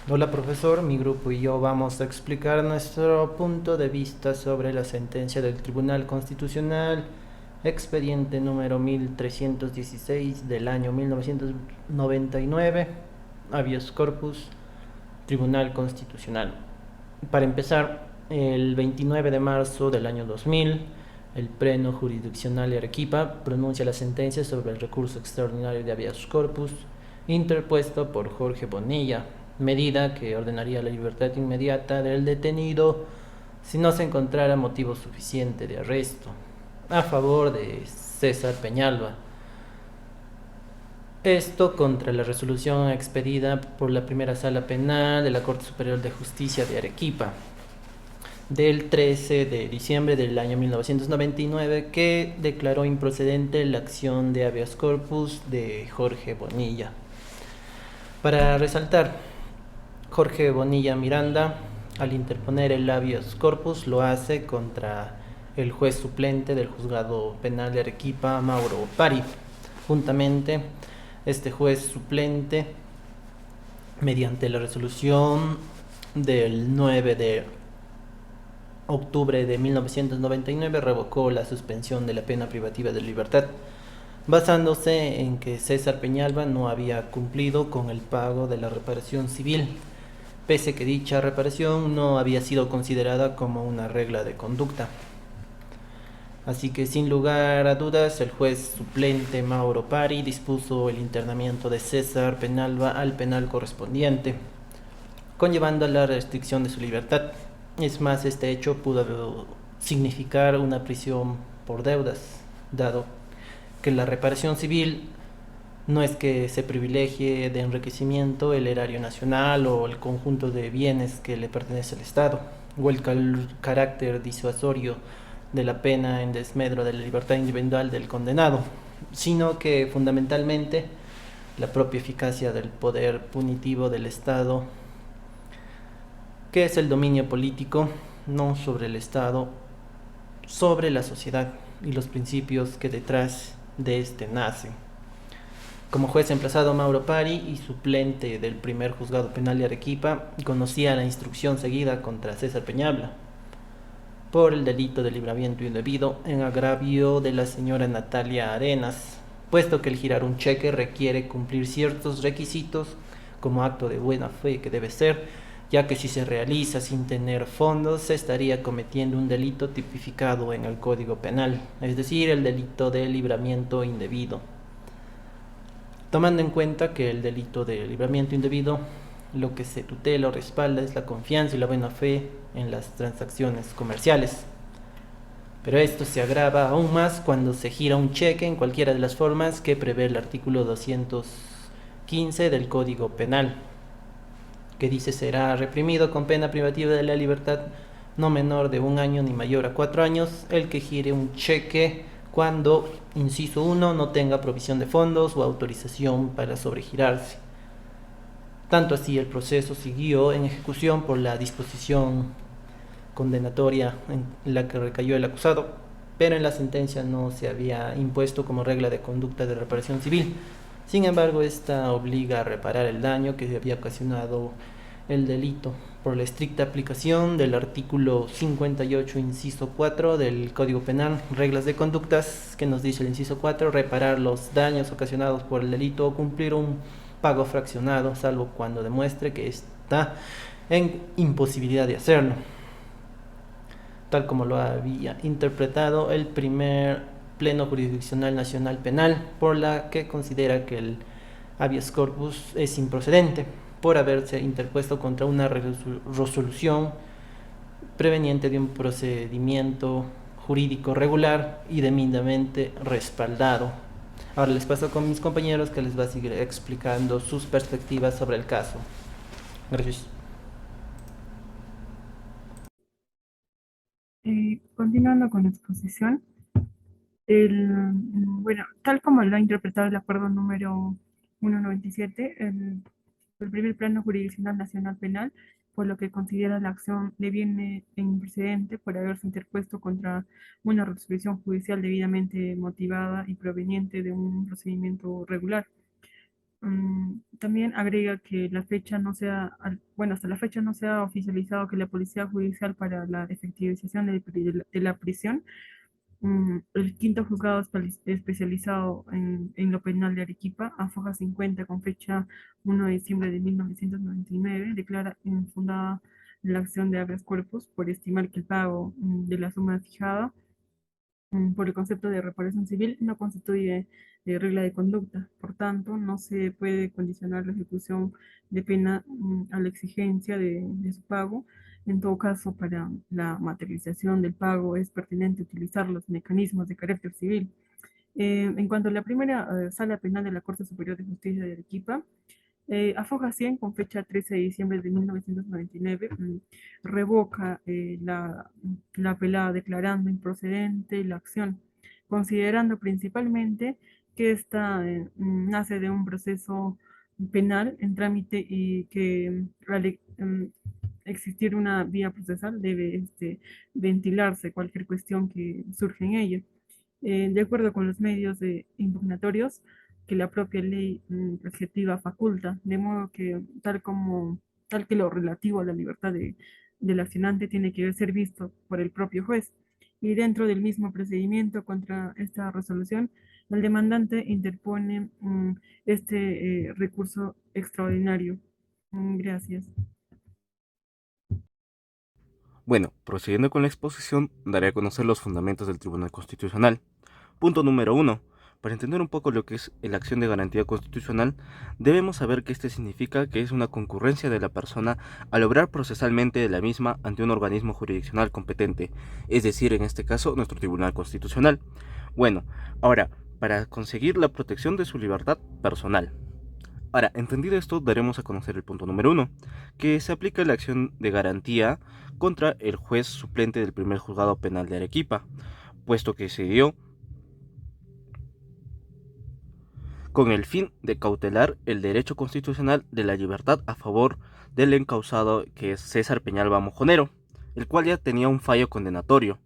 Hola profesor, mi grupo y yo vamos a explicar nuestro punto de vista sobre la sentencia del Tribunal Constitucional, expediente número 1316 del año 1999, habeas corpus, Tribunal Constitucional. Para empezar, el 29 de marzo del año 2000, el Pleno Jurisdiccional de Arequipa pronuncia la sentencia sobre el recurso extraordinario de habeas corpus interpuesto por Jorge Bonilla, medida que ordenaría la libertad inmediata del detenido si no se encontrara motivo suficiente de arresto, a favor de César Peñalba. Esto contra la resolución expedida por la primera sala penal de la Corte Superior de Justicia de Arequipa del 13 de diciembre del año 1999 que declaró improcedente la acción de habeas corpus de Jorge Bonilla. Para resaltar, Jorge Bonilla Miranda, al interponer el habeas corpus, lo hace contra el juez suplente del juzgado penal de Arequipa, Mauro Pari. Juntamente, este juez suplente, mediante la resolución del 9 de octubre de 1999, revocó la suspensión de la pena privativa de libertad, basándose en que César Peñalba no había cumplido con el pago de la reparación civil, pese que dicha reparación no había sido considerada como una regla de conducta. Así que sin lugar a dudas, el juez suplente Mauro Pari dispuso el internamiento de César Peñalba al penal correspondiente, conllevando la restricción de su libertad. Es más, este hecho pudo significar una prisión por deudas, dado que la reparación civil no es que se privilegie de enriquecimiento el erario nacional o el conjunto de bienes que le pertenece al Estado, o el carácter disuasorio de la pena en desmedro de la libertad individual del condenado, sino que fundamentalmente la propia eficacia del poder punitivo del Estado, que es el dominio político, no sobre el Estado, sobre la sociedad y los principios que detrás de este nacen. Como juez emplazado Mauro Pari y suplente del primer juzgado penal de Arequipa, conocía la instrucción seguida contra César Peñabla por el delito de libramiento indebido en agravio de la señora Natalia Arenas, puesto que el girar un cheque requiere cumplir ciertos requisitos como acto de buena fe que debe ser, ya que si se realiza sin tener fondos se estaría cometiendo un delito tipificado en el Código Penal, es decir, el delito de libramiento indebido. Tomando en cuenta que el delito de libramiento indebido lo que se tutela o respalda es la confianza y la buena fe en las transacciones comerciales. Pero esto se agrava aún más cuando se gira un cheque en cualquiera de las formas que prevé el artículo 215 del Código Penal, que dice será reprimido con pena privativa de la libertad no menor de 1 año ni mayor a 4 años el que gire un cheque cuando, inciso 1, no tenga provisión de fondos o autorización para sobregirarse. Tanto así el proceso siguió en ejecución por la disposición condenatoria en la que recayó el acusado, pero en la sentencia no se había impuesto como regla de conducta de reparación civil. Sin embargo, esta obliga a reparar el daño que había ocasionado el delito por la estricta aplicación del artículo 58, inciso 4 del Código Penal, reglas de conductas, que nos dice el inciso 4, reparar los daños ocasionados por el delito o cumplir un pago fraccionado, salvo cuando demuestre que está en imposibilidad de hacerlo, tal como lo había interpretado el primer Pleno Jurisdiccional Nacional Penal, por la que considera que el habeas corpus es improcedente por haberse interpuesto contra una resolución preveniente de un procedimiento jurídico regular y debidamente respaldado. Ahora les paso con mis compañeros que les va a seguir explicando sus perspectivas sobre el caso. Gracias. Continuando con la exposición, bueno, tal como lo ha interpretado el acuerdo número 197, el primer plano jurisdiccional nacional penal, por lo que considera la acción deviene en precedente por haberse interpuesto contra una resolución judicial debidamente motivada y proveniente de un procedimiento regular. También agrega que la fecha no sea, bueno, hasta la fecha no se ha oficializado que la Policía Judicial para la efectivización de la prisión, el quinto juzgado especializado en lo penal de Arequipa, AFOJA 50, con fecha 1 de diciembre de 1999, declara infundada la acción de habeas corpus por estimar que el pago de la suma fijada por el concepto de reparación civil no constituye regla de conducta. Por tanto, no se puede condicionar la ejecución de pena a la exigencia de su pago. En todo caso, para la materialización del pago es pertinente utilizar los mecanismos de carácter civil. En cuanto a la primera sala penal de la Corte Superior de Justicia de Arequipa, Afoja 100, con fecha 13 de diciembre de 1999, revoca la apelada declarando improcedente la acción, considerando principalmente que esta nace de un proceso penal en trámite y que al existir una vía procesal debe ventilarse cualquier cuestión que surge en ella. De acuerdo con los medios impugnatorios que la propia ley adjetiva faculta, de modo que tal que lo relativo a la libertad del accionante tiene que ser visto por el propio juez. Y dentro del mismo procedimiento contra esta resolución, el demandante interpone recurso extraordinario. Gracias. Bueno, procediendo con la exposición, daré a conocer los fundamentos del Tribunal Constitucional. Punto número 1. Para entender un poco lo que es la acción de garantía constitucional, debemos saber que este significa que es una concurrencia de la persona al obrar procesalmente de la misma ante un organismo jurisdiccional competente, es decir, en este caso, nuestro Tribunal Constitucional. Bueno, ahora, para conseguir la protección de su libertad personal. Ahora, entendido esto, daremos a conocer el punto número 1, que se aplica la acción de garantía contra el juez suplente del primer juzgado penal de Arequipa, puesto que se dio con el fin de cautelar el derecho constitucional de la libertad a favor del encausado que es César Peñalba Mojonero, el cual ya tenía un fallo condenatorio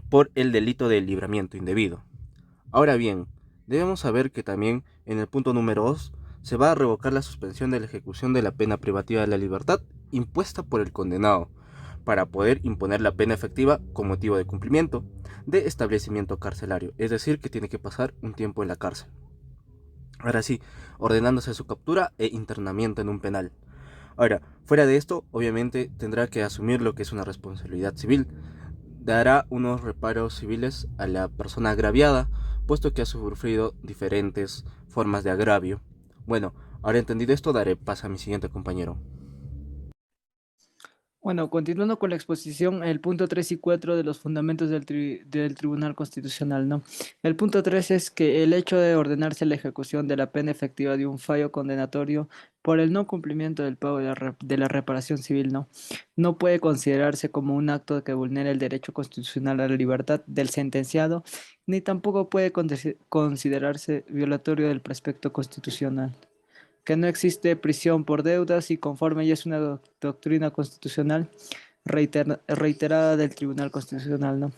por el delito de libramiento indebido. Ahora bien, debemos saber que también en el punto número 2 se va a revocar la suspensión de la ejecución de la pena privativa de la libertad impuesta por el condenado, para poder imponer la pena efectiva con motivo de cumplimiento de establecimiento carcelario, es decir, que tiene que pasar un tiempo en la cárcel. Ahora sí, ordenándose su captura e internamiento en un penal. Ahora, fuera de esto, obviamente tendrá que asumir lo que es una responsabilidad civil. Dará unos reparos civiles a la persona agraviada, puesto que ha sufrido diferentes formas de agravio. Bueno, ahora entendido esto, daré paso a mi siguiente compañero. Bueno, continuando con la exposición, el punto 3 y 4 de los fundamentos del Tribunal Constitucional, ¿no? El punto 3 es que el hecho de ordenarse la ejecución de la pena efectiva de un fallo condenatorio por el no cumplimiento del pago de la reparación civil, ¿no? No puede considerarse como un acto que vulnera el derecho constitucional a la libertad del sentenciado, ni tampoco puede considerarse violatorio del precepto constitucional, que no existe prisión por deudas y conforme ya es una doctrina constitucional reiterada del Tribunal Constitucional, ¿no?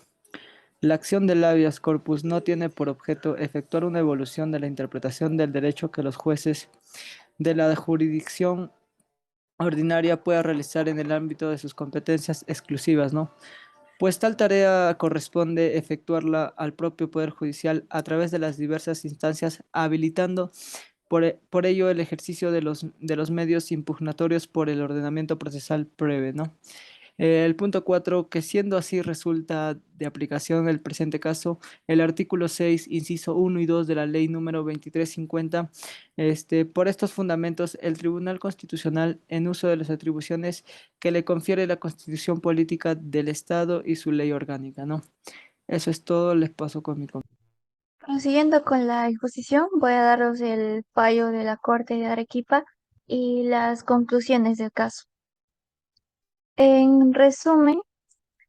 La acción del habeas corpus no tiene por objeto efectuar una evolución de la interpretación del derecho que los jueces de la jurisdicción ordinaria puedan realizar en el ámbito de sus competencias exclusivas, ¿no? Pues tal tarea corresponde efectuarla al propio Poder Judicial a través de las diversas instancias, habilitando por ello el ejercicio de los medios impugnatorios por el ordenamiento procesal breve, ¿no? El punto 4, que siendo así resulta de aplicación el presente caso, el artículo 6, inciso 1 y 2 de la ley número 2350, por estos fundamentos, el Tribunal Constitucional, en uso de las atribuciones que le confiere la Constitución Política del Estado y su ley orgánica, ¿no? Eso es todo, les paso con mi compañero. Prosiguiendo con la exposición, voy a daros el fallo de la Corte de Arequipa y las conclusiones del caso. En resumen,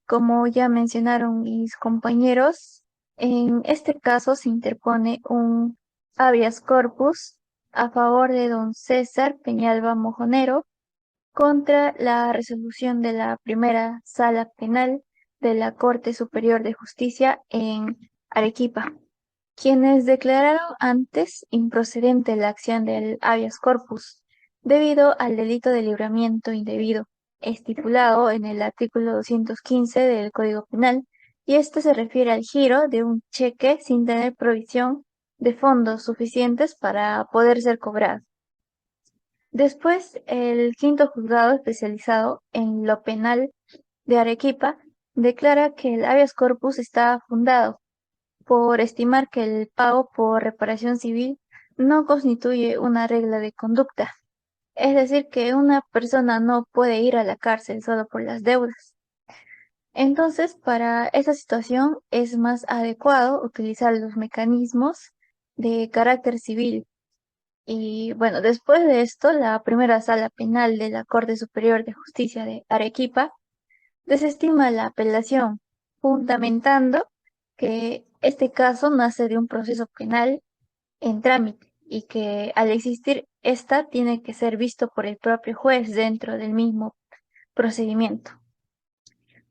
como ya mencionaron mis compañeros, en este caso se interpone un habeas corpus a favor de don César Peñalba Mojonero contra la resolución de la primera sala penal de la Corte Superior de Justicia en Arequipa. quienes declararon antes improcedente la acción del habeas corpus debido al delito de libramiento indebido estipulado en el artículo 215 del Código Penal, y este se refiere al giro de un cheque sin tener provisión de fondos suficientes para poder ser cobrado. Después, el quinto juzgado especializado en lo penal de Arequipa declara que el habeas corpus está fundado por estimar que el pago por reparación civil no constituye una regla de conducta, es decir, que una persona no puede ir a la cárcel solo por las deudas. Entonces, para esta situación es más adecuado utilizar los mecanismos de carácter civil. Y bueno, después de esto, la primera sala penal de la Corte Superior de Justicia de Arequipa desestima la apelación, fundamentando que este caso nace de un proceso penal en trámite y que al existir esta tiene que ser visto por el propio juez dentro del mismo procedimiento.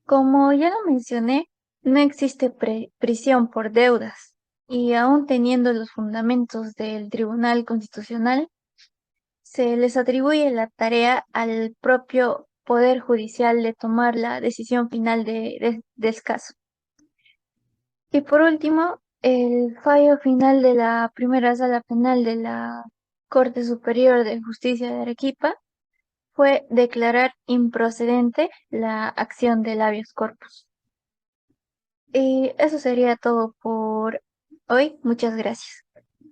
Como ya lo mencioné, no existe prisión por deudas, y aún teniendo los fundamentos del Tribunal Constitucional, se les atribuye la tarea al propio Poder Judicial de tomar la decisión final del caso. Y por último, el fallo final de la primera sala penal de la Corte Superior de Justicia de Arequipa fue declarar improcedente la acción del habeas corpus. Y eso sería todo por hoy. Muchas gracias.